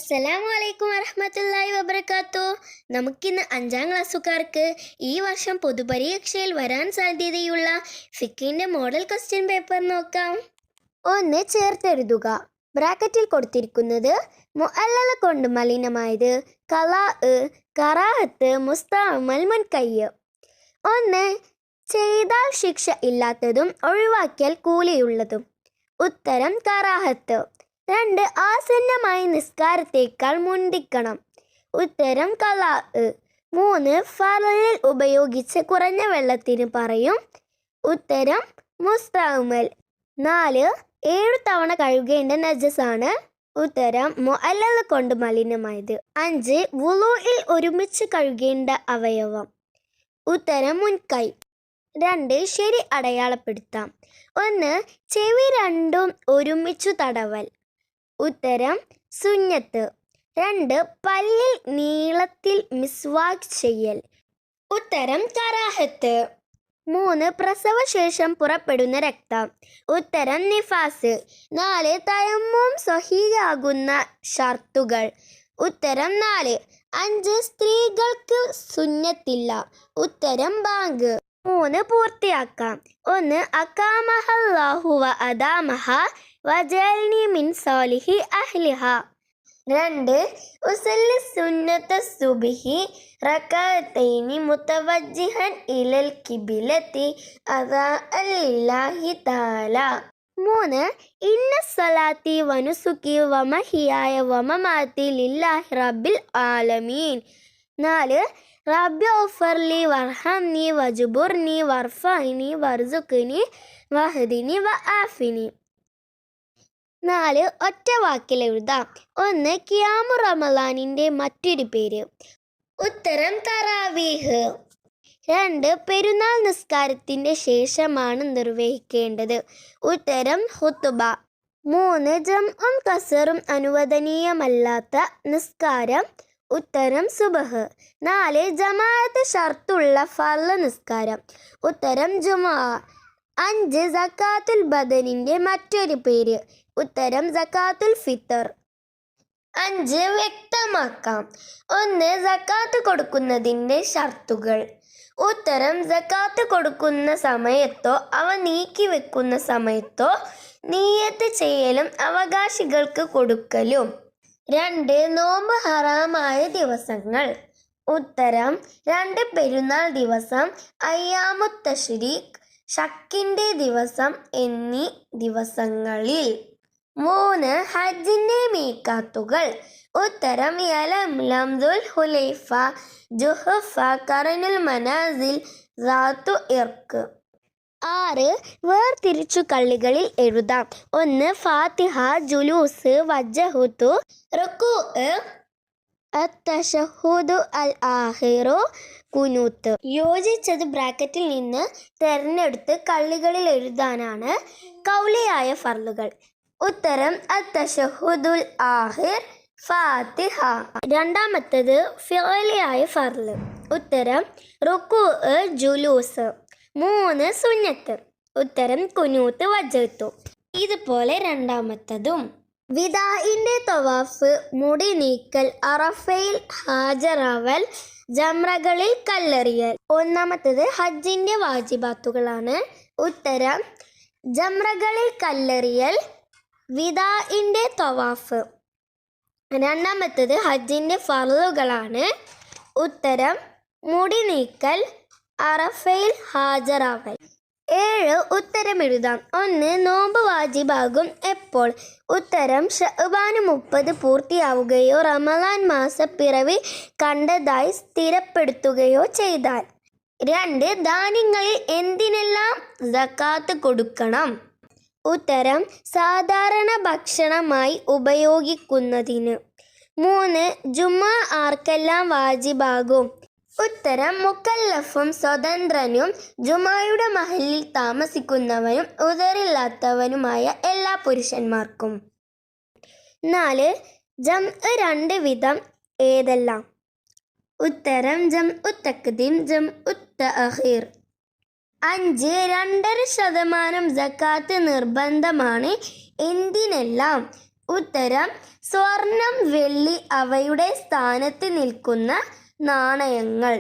അസ്സലാമു അലൈക്കും വറഹ്മത്തുള്ളാഹി വബറകാതുഹു. നമുക്കിന്ന് 5ാം ക്ലാസ്സുകാർക്ക് ഈ വർഷം പൊതുപരീക്ഷയിൽ വരാൻ സാധ്യതയുള്ള ഫിഖിന്റെ മോഡൽ ക്വസ്റ്റ്യൻ പേപ്പർ നോക്കാം. ഒന്ന് ചേർത്തെഴുതുക. ബ്രാക്കറ്റിൽ കൊടുത്തിരിക്കുന്നത് മുഅല്ലല കൊണ്ട് മലിനമായത്, ഖലാ, കറാഹത്ത്, മുസ്തഅമൽ, മുൻകയ്യ്. ഒന്ന് ചെയ്താൽ ശിക്ഷ ഇല്ലാത്തതും ഒഴിവാക്കിയാൽ കൂലിയുള്ളതും. ഉത്തരം കറാഹത്ത്. 2 ആസന്നമായി നിസ്കാരത്തേക്കാൾ മുന്തിക്കണം. ഉത്തരം ഖലാ. 3 ഫർളിൽ ഉപയോഗിച്ച് കുറഞ്ഞ വെള്ളത്തിന് പറയും. ഉത്തരം മുസ്തഅമൽ. 4 7 തവണ കഴുകേണ്ട നജസാണ്. ഉത്തരം മുഅല്ലല കൊണ്ട് മലിനമായത്. 5 വുളൂഇൽ ഒരുമിച്ച് കഴുകേണ്ട അവയവം. ഉത്തരം മുൻകൈ. 2 ശരി അടയാളപ്പെടുത്താം. 1 ചെവി രണ്ടും ഒരുമിച്ചു തടവൽ. ഉത്തരം സുന്നത്ത്. 2 പല്ലിൽ നീളത്തിൽ മിസ്വാക്ക് ചെയ്യൽ. ഉത്തരം കറാഹത്ത്. 3 പ്രസവശേഷം പുറപ്പെടുന്ന രക്തം. ഉത്തരം നിഫാസ്. 4 തയമ്മും സ്വഹീഹാകുന്ന ഷർത്തുകൾ. ഉത്തരം 4. 5 സ്ത്രീകൾക്ക് സുന്നത്തില്ല. ഉത്തരം ബാങ്ക്. 3 പൂർത്തിയാക്കാം. 1 അഖാമഹല്ലാഹു വ അദാമഹ വജഅൽനി മിൻ സാലിഹി അഹ്ലിഹ. 2 ഉസല്ലി സുന്നത സുബ്ഹി റകഅതൈനി മുതവജ്ജിഹൻ ഇലൽ ഖിബ്ലതി അദാഅൻ ലില്ലാഹി തആല. 3 ഇന്ന സ്വലാത്തി വനുസുക്കി വമഹിയായ വമമാതി ലില്ലാഹി റബ്ബിൽ ആലമീൻ. 4 റബ്ബി ഗ്ഫിർലി വർഹംനി വജ്ബുർനി വർഫഅനി വർസുഖ്നി വഹ്ദിനി വആഫിനി. 4 ഒറ്റ വാക്കിൽ എഴുതാം. 1 ഖിയാമു റമളാനിന്റെ മറ്റൊരു പേര്. ഉത്തരം തറാവീഹ്. 2 പെരുന്നാൾ നിസ്കാരത്തിന്റെ ശേഷമാണ് നിർവഹിക്കേണ്ടത്. ഉത്തരം ഖുത്ബ. 3 ജംഉം കസറും അനുവദനീയമല്ലാത്ത നിസ്കാരം. ഉത്തരം സുബ്ഹ്. 4 ജമാഅത്ത് ഷർത്തുള്ള ഫർള് നിസ്കാരം. ഉത്തരം ജുമുഅ. 5 സക്കാത്തുൽ ബദനിന്റെ മറ്റൊരു പേര്. ഉത്തരം സക്കാത്തുൽ ഫിത്തർ. 5 വ്യക്തമാക്കാം. 1 സക്കാത്ത് കൊടുക്കുന്നതിൻ്റെ ഷർത്തുകൾ. ഉത്തരം സക്കാത്ത് കൊടുക്കുന്ന സമയത്തോ അവ നീക്കി വെക്കുന്ന സമയത്തോ നിയ്യത്ത് ചെയ്യലും അവകാശികൾക്ക് കൊടുക്കലും. 2 നോമ്പ് ഹറാമായ ദിവസങ്ങൾ. ഉത്തരം 2 പെരുന്നാൾ ദിവസം, അയ്യാമുത് തശ്രീഖ്, ശക്കിന്റെ ദിവസം എന്നീ ദിവസങ്ങളിൽ. 3 ഹജ്ജിന്റെ മീഖാത്തുകൾ. ഉത്തരം യലംലം, ദുൽഹുലൈഫ, ജുഹഫ, ഖറനുൽ മനാസിൽ, ദാത്തു ഇർക്ക്. 6 വേർതിരിച്ചു കള്ളികളിൽ എഴുതാം. 1 ഫാത്തിഹ, ജുലൂസ്, വജ്ഹതു, റുകൂഅ്, അത്തശഹുദു അൽ ആഖിറു, കുനൂത്ത്. യോജിച്ചത് ബ്രാക്കറ്റിൽ നിന്ന് തിരഞ്ഞെടുത്ത് കള്ളികളിൽ എഴുതാനാണ് കൗലിയായ ഫർളുകൾ. ഉത്തരം അത്തശഹുദുൽ ആഖിർ, ഫാത്തിഹ. രണ്ടാമത്തത് ഫിഅലിയായ ഫർള്. ഉത്തരം റുകൂഅ്, ജുലൂസ്. 3 സുന്നത്ത്. ഉത്തരം കുനൂത്ത്, വജ്ഹത്തു. ഇതുപോലെ രണ്ടാമത്തതും. വിദാഇന്റെ തവാഫ്, മുടി നീക്കൽ, അറഫയിൽ ഹാജരാവൽ, ജംറകളിൽ കല്ലെറിയൽ. ഒന്നാമത്തത് ഹജ്ജിന്റെ വാജിബാത്തുകളാണ്. ഉത്തരം ജംറകളിൽ കല്ലെറിയൽ, വിദാഇന്റെ തവാഫ്. രണ്ടാമത്തത് ഹജ്ജിന്റെ ഫർളുകളാണ്. ഉത്തരം മുടി നീക്കൽ, അറഫയിൽ ഹാജരാവൽ. 7 ഉത്തരം എഴുതാം. 1 നോമ്പ് വാജിബാകും എപ്പോൾ? ഉത്തരം ശഅബാൻ 30 പൂർത്തിയാവുകയോ റമളാൻ മാസപ്പിറവി കണ്ടതായി സ്ഥിരപ്പെടുത്തുകയോ ചെയ്താൽ. 2 ധാന്യങ്ങളിൽ എന്തിനെല്ലാം സക്കാത്ത് കൊടുക്കണം? ഉത്തരം സാധാരണ ഭക്ഷണമായി ഉപയോഗിക്കുന്നതിന്. 3 ജുമാ ആർക്കെല്ലാം വാജിബാകും? ഉത്തരം മുക്കല്ലഫും സ്വതന്ത്രനും ജുമായുടെ മഹലിൽ താമസിക്കുന്നവനും ഉദറില്ലാത്തവനുമായ എല്ലാ പുരുഷന്മാർക്കും. 4 ജംഅ് 2 വിധം ഏതെല്ലാം? ഉത്തരം ജംഉ തഖ്ദീം, ജംഉ തഅഖീർ. 5 2.5% സക്കാത്ത് നിർബന്ധമാണ് എന്തിനെല്ലാം? ഉത്തരം സ്വർണം, വെള്ളി അവയുടെ സ്ഥാനത്ത് നിൽക്കുന്ന നാണയങ്ങൾ.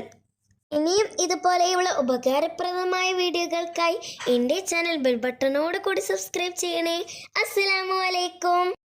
ഇനിയും ഇതുപോലെയുള്ള ഉപകാരപ്രദമായ വീഡിയോകൾക്കായി എൻ്റെ ചാനൽ ബെൽ ബട്ടണോട് കൂടി സബ്സ്ക്രൈബ് ചെയ്യണേ. അസ്സലാമു അലൈക്കും.